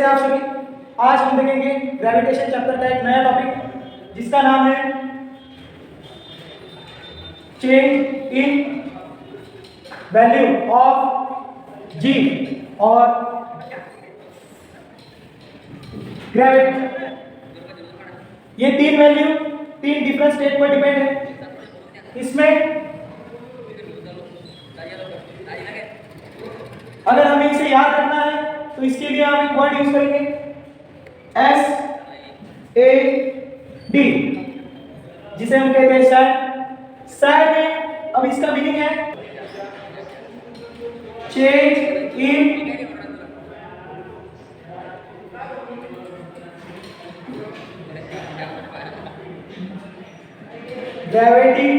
कैसे आप सभी? आज हम देखेंगे ग्रेविटेशन चैप्टर का एक नया टॉपिक जिसका नाम है चेंज इन वैल्यू ऑफ जी और ग्रेविटी। ये तीन वैल्यू तीन डिफरेंट स्टेट पर डिपेंड है। इसमें अगर हमें इसे याद रखना है तो इसके लिए हम एक वर्ड यूज करेंगे SAD, जिसे हम कहते हैं सैड। सैड में अब इसका मीनिंग है change in gravity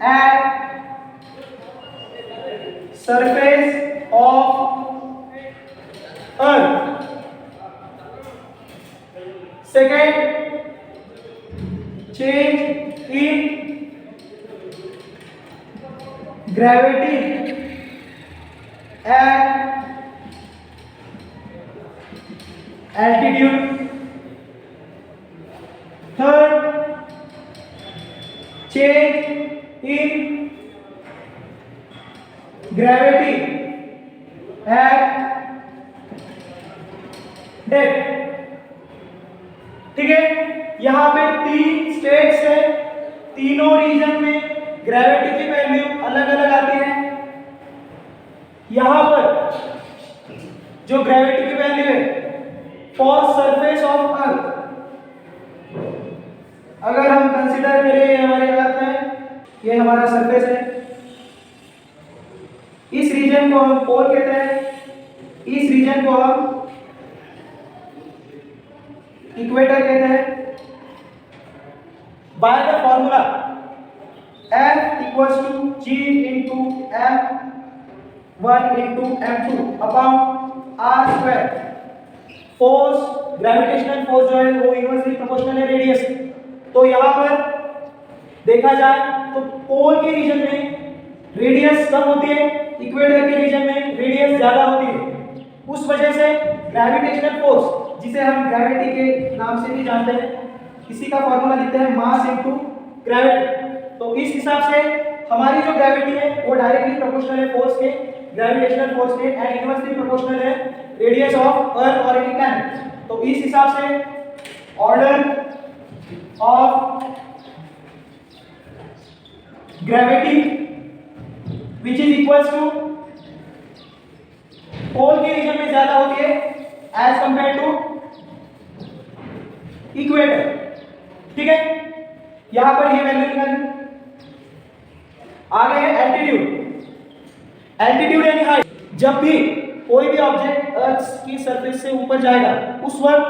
at surface of earth. Second, change in gravity at altitude. Third, change in gravity depth. ठीक है, यहाँ पे तीन स्टेट्स है, तीनों रीजन में ग्रेविटी की वैल्यू अलग अलग आती है। यहाँ पर जो ग्रेविटी की वैल्यू है फॉर सरफेस ऑफ अर्थ, अगर हम कंसीडर करें हमारे अर्थ है, ये हमारा सरफेस है, इस रीजन को हम पोल कहते हैं, इस रीजन को हम इक्वेटर कहते हैं। By the formula F equals to G into M1 into M2 upon R square. Force, gravitational force जो है वो इनवर्सली प्रोपोर्शनल है रेडियस। तो यहाँ पर देखा जाए तो पोल के रीजन में रेडियस कम होती है, इक्वेटर के रीजन में रेडियस ज्यादा होती है। उस वजह से ग्रेविटेशनल फोर्स, जिसे हम ग्रेविटी के नाम से भी जानते हैं, इसी का फॉर्मूला लिखते हैं मास इनटू ग्रेविटी। तो इस हिसाब से हमारी जो ग्रेविटी है वो डायरेक्टली प्रोपोर्शनल है फोर्स के, ग्रेविटेशनल फोर्स के, एंड इनवर्सली प्रोपोर्शनल है रेडियस ऑफ अर्थ और एनी प्लैनेट। तो इस हिसाब से order of gravity which is equals to पोल के रीजन में ज्यादा होती है एज कंपेयर टू इक्वेटर। ठीक है, यहां पर ये वैल्यू निकालेंगे। आगे है एल्टीट्यूड। एल्टीट्यूड यानी हाइट। जब भी कोई भी ऑब्जेक्ट अर्थ की सरफेस से ऊपर जाएगा उस वक्त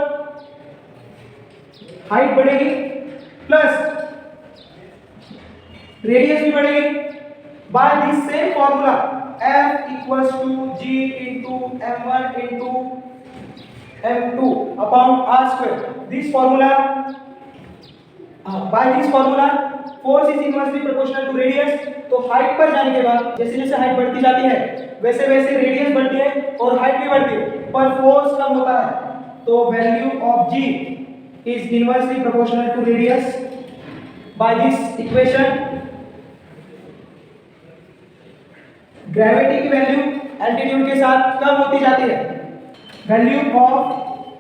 हाइट बढ़ेगी प्लस रेडियस भी बढ़ेगी। By this same formula, F equals to G into M1 into M2 upon R square. This formula, by this formula, force is inversely proportional to radius. तो हाइट पर जाने के बाद जैसे जैसे हाइट बढ़ती जाती है वैसे वैसे रेडियस बढ़ती है और हाइट भी बढ़ती है, पर फोर्स कम होता है। तो value of G is inversely proportional to radius. By this equation, gravity की वैल्यू एल्टीट्यूड के साथ कम होती जाती है। Value of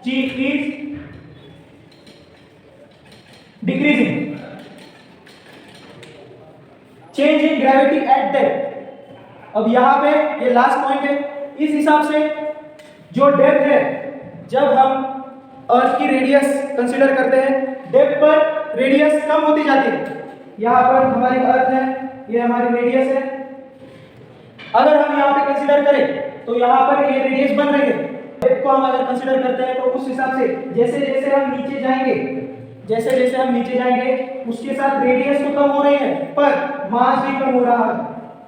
G is decreasing. Change in gravity eight depth. अब यहां पे ये लास्ट पॉइंट है। इस हिसाब से जो डेप्थ है, जब हम अर्थ की रेडियस कंसीडर करते हैं, डेप्थ पर रेडियस कम होती जाती है। यहां पर हमारी अर्थ है, ये हमारी रेडियस है। अगर हम यहाँ पे कंसीडर करें तो यहाँ पर ये रेडियस बन रही है। डेप्थ को हम अगर कंसीडर करते हैं तो उस हिसाब से जैसे जैसे हम नीचे जाएंगे, जैसे जैसे हम नीचे जाएंगे उसके साथ रेडियस तो कम हो रही है पर मास भी कम हो रहा है।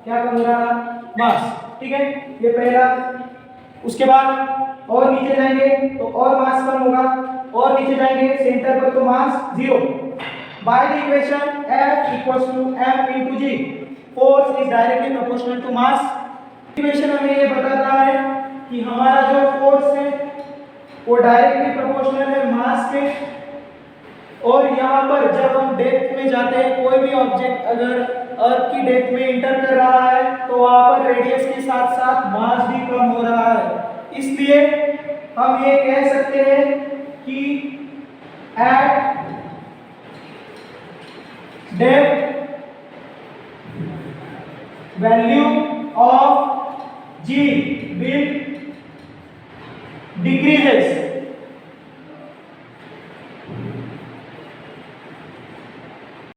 क्या कम हो रहा है? मास। ठीक है, ये पहला। उसके बाद और नीचे जाएंगे तो और मास कम होगा, और नीचे जाएंगे सेंटर पर तो mass zero. By the equation F equals to M into G, force is directly proportional to mass. Equation हमें ये बताता है कि हमारा जो फोर्स है वो डायरेक्टली प्रोपोर्शनल है मास के। और यहाँ पर जब हम डेप्थ में जाते हैं, कोई भी ऑब्जेक्ट अगर अर्थ की डेप्थ में इंटर कर रहा है तो वहाँ पर रेडियस के साथ साथ मास भी कम हो रहा है। इसलिए हम ये कह सकते हैं कि eight depth value of g will decreases